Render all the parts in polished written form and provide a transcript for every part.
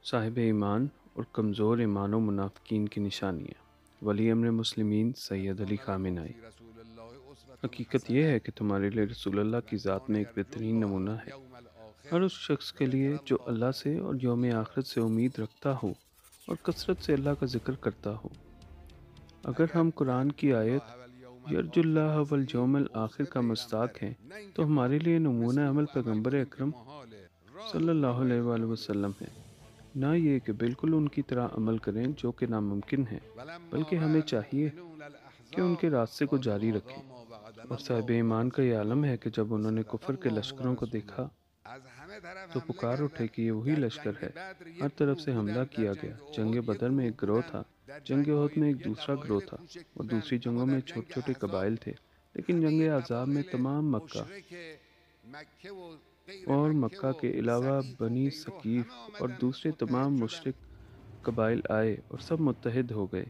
صاحب ایمان اور کمزور ایمان و منافقین کی نشانیاں۔ ولی امر مسلمین سید علی خامنہئی۔ حقیقت یہ ہے کہ تمہارے لیے رسول اللہ کی ذات میں ایک بہترین نمونہ ہے۔ ہر اس شخص کے لیے جو اللہ سے اور یوم آخرت سے امید رکھتا ہو اور کثرت سے اللہ کا ذکر کرتا ہو۔ اگر ہم قرآن کی آیت یرج اللہ والیوم الآخر کا مصداق ہیں تو ہمارے لیے نمونہ عمل پیغمبر اکرم صلی اللہ علیہ وآلہ وسلم ہے۔ نہ یہ کہ بالکل ان کی طرح عمل کریں جو کہ ناممکن ہے، بلکہ ہمیں چاہیے کہ ان کے راستے کو جاری رکھیں۔ اور صاحب ایمان کا یہ عالم ہے کہ جب انہوں نے کفر کے لشکروں کو دیکھا تو پکار اٹھے کہ یہ وہی لشکر ہے۔ ہر طرف سے حملہ کیا گیا۔ جنگ بدر میں ایک گروہ تھا، جنگ احد میں ایک دوسرا گروہ تھا، اور دوسری جنگوں میں چھوٹے چھوٹے قبائل تھے، لیکن جنگ احزاب میں تمام مکہ اور مکہ کے علاوہ بنی ثقیف اور دوسرے تمام مشرک قبائل آئے اور سب متحد ہو گئے۔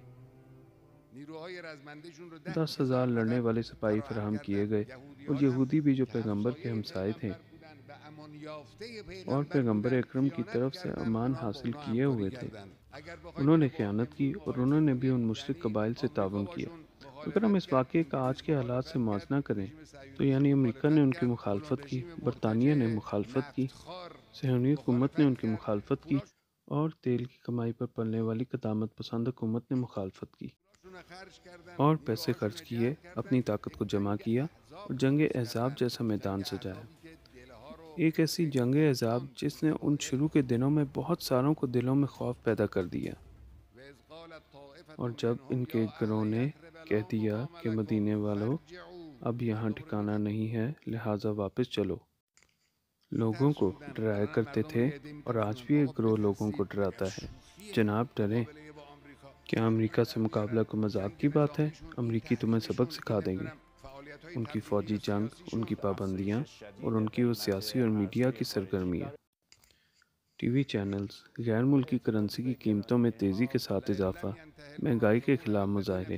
10,000 لڑنے والے سپاہی فراہم کیے گئے، اور یہودی بھی جو پیغمبر کے ہمسائے تھے اور پیغمبر اکرم کی طرف سے امان حاصل کیے ہوئے تھے، انہوں نے خیانت کی اور انہوں نے بھی ان مشرک قبائل سے تعاون کیا۔ اگر ہم اس واقعے کا آج کے حالات سے موازنہ کریں تو یعنی امریکہ نے ان کی مخالفت کی، برطانیہ نے مخالفت کی، صہیونی حکومت نے ان کی مخالفت کی، اور تیل کی کمائی پر پلنے والی قدامت پسند حکومت نے مخالفت کی، اور پیسے خرچ کیے، اپنی طاقت کو جمع کیا اور جنگ احزاب جیسا میدان سجایا۔ ایک ایسی جنگ احزاب جس نے ان شروع کے دنوں میں بہت ساروں کو دلوں میں خوف پیدا کر دیا، اور جب ان کے گروہ نے کہہ دیا کہ مدینے والوں اب یہاں ٹھکانہ نہیں ہے، لہٰذا واپس چلو، لوگوں کو ڈرایا کرتے تھے، اور آج بھی ایک گروہ لوگوں کو ڈراتا ہے۔ جناب ڈریں، کیا امریکہ سے مقابلہ کو مذاق کی بات ہے؟ امریکی تمہیں سبق سکھا دیں گے۔ ان کی فوجی جنگ، ان کی پابندیاں، اور ان کی وہ سیاسی اور میڈیا کی سرگرمیاں، ٹی وی چینلز، غیر ملکی کرنسی کی قیمتوں میں تیزی کے ساتھ اضافہ، مہنگائی کے خلاف مظاہرے،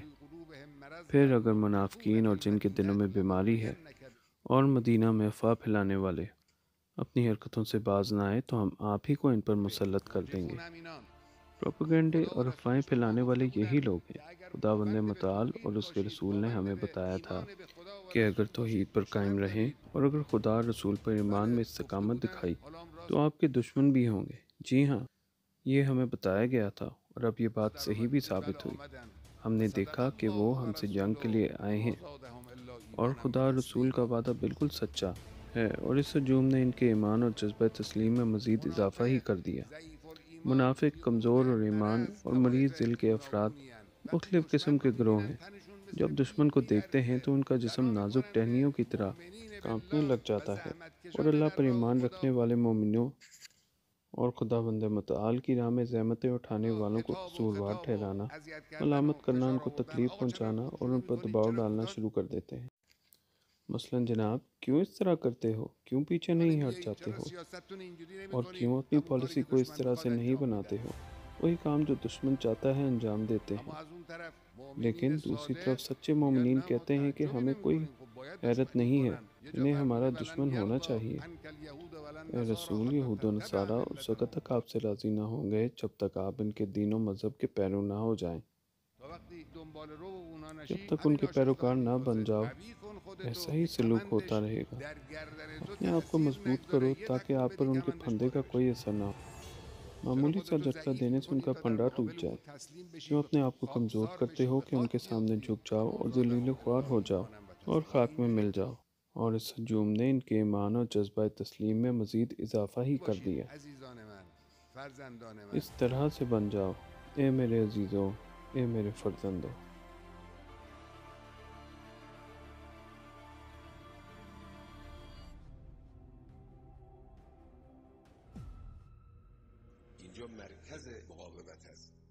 پھر اگر منافقین اور جن کے دلوں میں بیماری ہے اور مدینہ میں افواہ پھیلانے والے اپنی حرکتوں سے باز نہ آئے تو ہم آپ ہی کو ان پر مسلط کر دیں گے۔ پروپیگنڈے اور افواہیں پھیلانے والے یہی لوگ ہیں۔ خداوند متعال اور اس کے رسول نے ہمیں بتایا تھا کہ اگر توحید پر قائم رہیں اور اگر خدا اور رسول پر ایمان میں استقامت دکھائی تو آپ کے دشمن بھی ہوں گے۔ جی ہاں، یہ ہمیں بتایا گیا تھا، اور اب یہ بات صحیح بھی ثابت ہوئی۔ ہم نے دیکھا کہ وہ ہم سے جنگ کے لیے آئے ہیں، اور خدا اور رسول کا وعدہ بالکل سچا ہے، اور اس ہجوم نے ان کے ایمان اور جذبہ تسلیم میں مزید اضافہ ہی کر دیا۔ منافق، کمزور اور ایمان اور مریض دل کے افراد مختلف قسم کے گروہ ہیں۔ جب دشمن کو دیکھتے ہیں تو ان کا جسم نازک ٹہنیوں کی طرح کانپنے لگ جاتا ہے، اور اللہ پر ایمان رکھنے والے مومنوں اور خداوند متعال کی راہ میں زحمتیں اٹھانے والوں کو قصوروار ٹھہرانا، ملامت کرنا، ان کو تکلیف پہنچانا اور ان پر دباؤ ڈالنا شروع کر دیتے ہیں۔ مثلاً جناب، کیوں اس طرح کرتے ہو؟ کیوں پیچھے نہیں ہٹ جاتے ہو؟ اور کیوں اپنی پالیسی کو اس طرح سے نہیں بناتے ہو؟ وہی کام جو دشمن چاہتا ہے انجام دیتے ہیں۔ لیکن دوسری طرف سچے مومنین کہتے ہیں کہ ہمیں کوئی حیرت نہیں ہے، انہیں ہمارا دشمن ہونا چاہیے۔ اے رسول، یہود و نصارہ اس وقت تک آپ سے راضی نہ ہوں گے جب تک آپ ان کے دین و مذہب کے پیرو نہ ہو جائیں۔ جب تک ان کے پیروکار نہ بن جاؤ، ایسا ہی سلوک ہوتا رہے گا۔ اپنے آپ کو مضبوط کرو تاکہ آپ پر ان کے پھندے کا کوئی اثر نہ ہو۔ معمولی سا جھٹکا دینے سے ان کا پھندا ٹوٹ جائے۔ کیوں اپنے آپ کو کمزور کرتے ہو کہ ان کے سامنے جھک جاؤ اور ذلیل و خوار ہو جاؤ اور خاک میں مل جاؤ؟ اور اس ہجوم نے ان کے ایمان اور جذبہ تسلیم میں مزید اضافہ ہی کر دیا۔ اس طرح سے بن جاؤ، اے میرے عزیزو، اے میرے فرزندو۔ اینجا مرکز مقاومت هست.